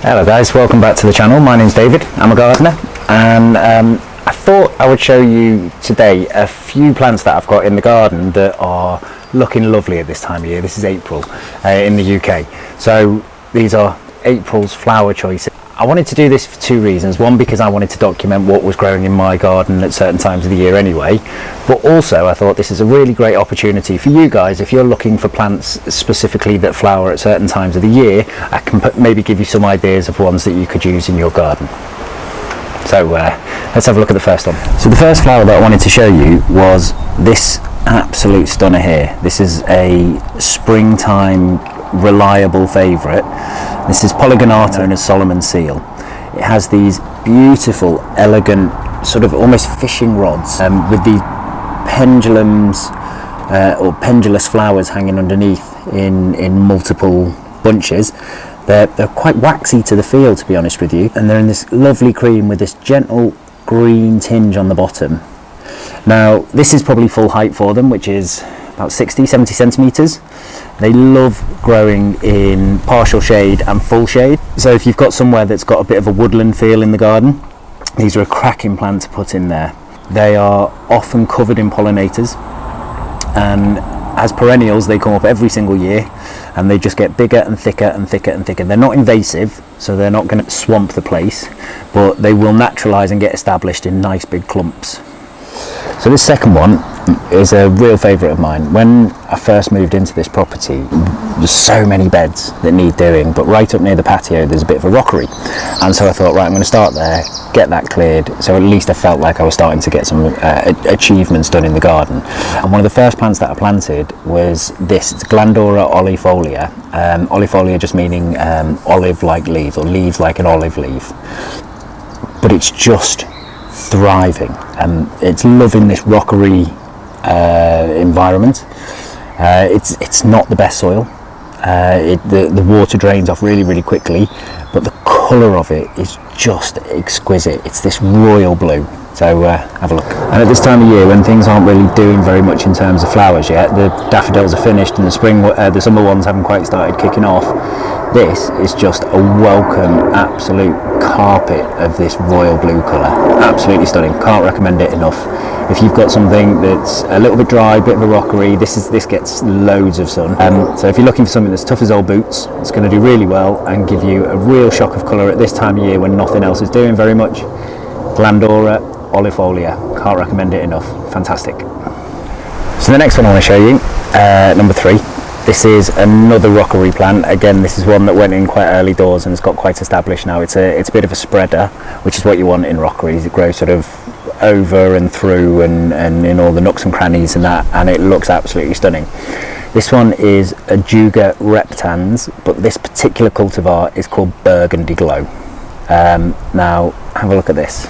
Hello guys, welcome back to the channel. My name's David, I'm a gardener, and I thought I would show you today a few plants that I've got in the garden that are looking lovely at this time of year. This is April in the UK, so these are April's flower choices. I wanted to do this for two reasons. One, because I wanted to document what was growing in my garden at certain times of the year anyway, but also I thought this is a really great opportunity for you guys. If you're looking for plants specifically that flower at certain times of the year, I can maybe give you some ideas of ones that you could use in your garden. So let's have a look at the first one. So the first flower that I wanted to show you was this absolute stunner here. This is a springtime reliable favourite. This is Polygonata, known as Solomon's seal. It has these beautiful, elegant, sort of almost fishing rods with these pendulums or pendulous flowers hanging underneath in multiple bunches. They're quite waxy to the feel, to be honest with you, and they're in this lovely cream with this gentle green tinge on the bottom. Now, this is probably full height for them, which is about 60-70 centimetres. They love growing in partial shade and full shade. So if you've got somewhere that's got a bit of a woodland feel in the garden, these are a cracking plant to put in there. They are often covered in pollinators, and as perennials they come up every single year, and they just get bigger and thicker and thicker and thicker. They're not invasive, so they're not going to swamp the place, but they will naturalise and get established in nice big clumps. So this second one is a real favourite of mine. When I first moved into this property, there's so many beds that need doing, but right up near the patio there's a bit of a rockery, and so I thought, right, I'm going to start there, get that cleared, so at least I felt like I was starting to get some achievements done in the garden. And one of the first plants that I planted was this. It's Glandora olifolia. Olifolia just meaning olive-like leaves, or leaves like an olive leaf, but it's just thriving, and it's loving this rockery environment. It's not the best soil. The water drains off really quickly, but the colour of it is just exquisite. It's this royal blue. So have a look. And at this time of year, when things aren't really doing very much in terms of flowers yet, the daffodils are finished and the summer ones haven't quite started kicking off, this is just a welcome absolute carpet of this royal blue colour. Absolutely stunning. Can't recommend it enough. If you've got something that's a little bit dry, a bit of a rockery, this gets loads of sun. So if you're looking for something that's tough as old boots, it's going to do really well and give you a real shock of colour at this time of year when nothing else is doing very much. Glandora olifolia. Can't recommend it enough. Fantastic. So the next one I want to show you, number 3. This is another rockery plant. Again, this is one that went in quite early doors and has got quite established now. It's a bit of a spreader, which is what you want in rockeries. It grows sort of over and through and in all the nooks and crannies and that, and it looks absolutely stunning. This one is Ajuga reptans, but this particular cultivar is called Burgundy Glow. Now, have a look at this.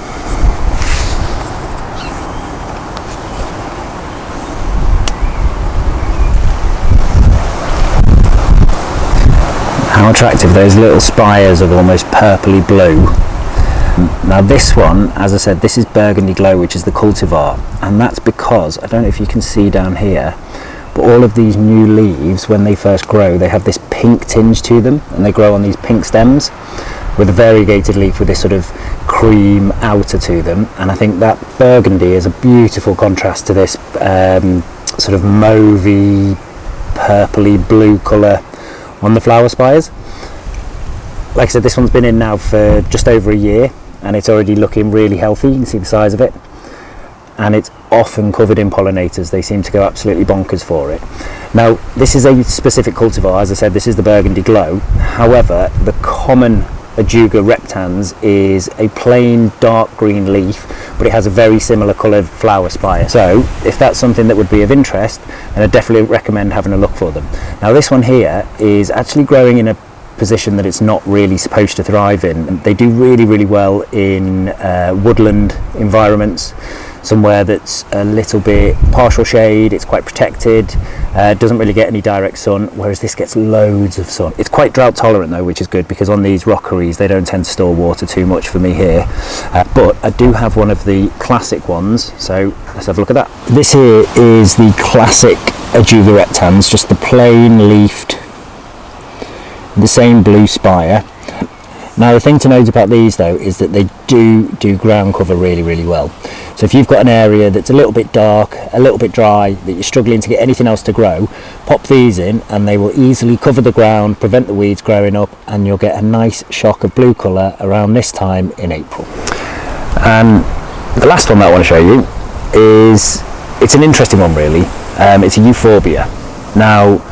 How attractive those little spires of almost purpley blue. Now this one, as I said, this is Burgundy Glow, which is the cultivar, and that's because, I don't know if you can see down here, but all of these new leaves, when they first grow, they have this pink tinge to them, and they grow on these pink stems with a variegated leaf with this sort of cream outer to them, and I think that burgundy is a beautiful contrast to this sort of mauvey, purpley blue colour on the flower spires. Like I said, this one's been in now for just over a year, and it's already looking really healthy. You can see the size of it, and it's often covered in pollinators. They seem to go absolutely bonkers for it. Now, this is a specific cultivar. As I said, this is the Burgundy Glow. However, the common Ajuga reptans is a plain dark green leaf, but it has a very similar coloured flower spire. So if that's something that would be of interest, then I definitely recommend having a look for them. Now this one here is actually growing in a position that it's not really supposed to thrive in. They do really well in woodland environments, somewhere that's a little bit partial shade, it's quite protected, doesn't really get any direct sun, whereas this gets loads of sun. It's quite drought tolerant though, which is good, because on these rockeries they don't tend to store water too much for me here, but I do have one of the classic ones, so let's have a look at that. This here is the classic Ajuga reptans, just the plain leafed, the same blue spire. Now the thing to note about these though is that they do ground cover really well. So if you've got an area that's a little bit dark, a little bit dry, that you're struggling to get anything else to grow, pop these in and they will easily cover the ground, prevent the weeds growing up, and you'll get a nice shock of blue colour around this time in April. And the last one that I want to show you is, it's an interesting one really. It's a euphorbia. Now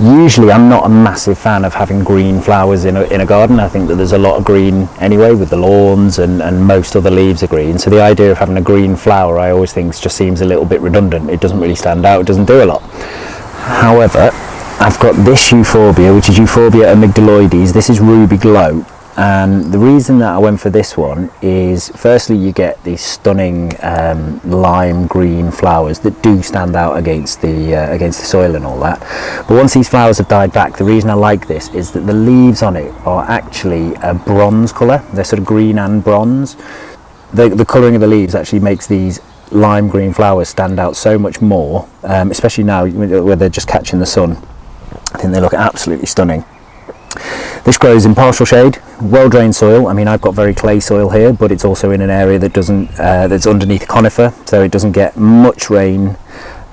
usually I'm not a massive fan of having green flowers in a garden. I think that there's a lot of green anyway with the lawns and most other leaves are green. So the idea of having a green flower I always think just seems a little bit redundant. It doesn't really stand out, it doesn't do a lot. However, I've got this euphorbia, which is Euphorbia amygdaloides. This is Ruby Glow. And the reason that I went for this one is, firstly, you get these stunning lime green flowers that do stand out against the soil and all that. But once these flowers have died back, the reason I like this is that the leaves on it are actually a bronze colour. They're sort of green and bronze. The colouring of the leaves actually makes these lime green flowers stand out so much more, especially now where they're just catching the sun. I think they look absolutely stunning. This grows in partial shade, well-drained soil. I mean, I've got very clay soil here, but it's also in an area that that's underneath a conifer, so it doesn't get much rain,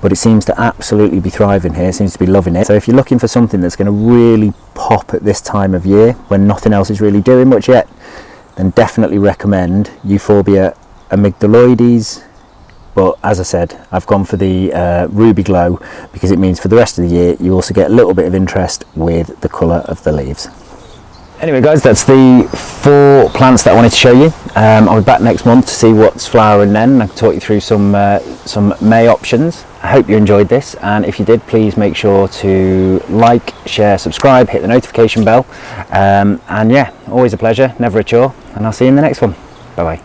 but it seems to absolutely be thriving here, seems to be loving it. So if you're looking for something that's going to really pop at this time of year, when nothing else is really doing much yet, then definitely recommend Euphorbia amygdaloides. But as I said, I've gone for the Ruby Glow because it means for the rest of the year you also get a little bit of interest with the colour of the leaves. Anyway guys, that's the 4 plants that I wanted to show you. I'll be back next month to see what's flowering then. I can talk you through some May options. I hope you enjoyed this, and if you did, please make sure to like, share, subscribe, hit the notification bell. And yeah, always a pleasure, never a chore, and I'll see you in the next one. Bye bye.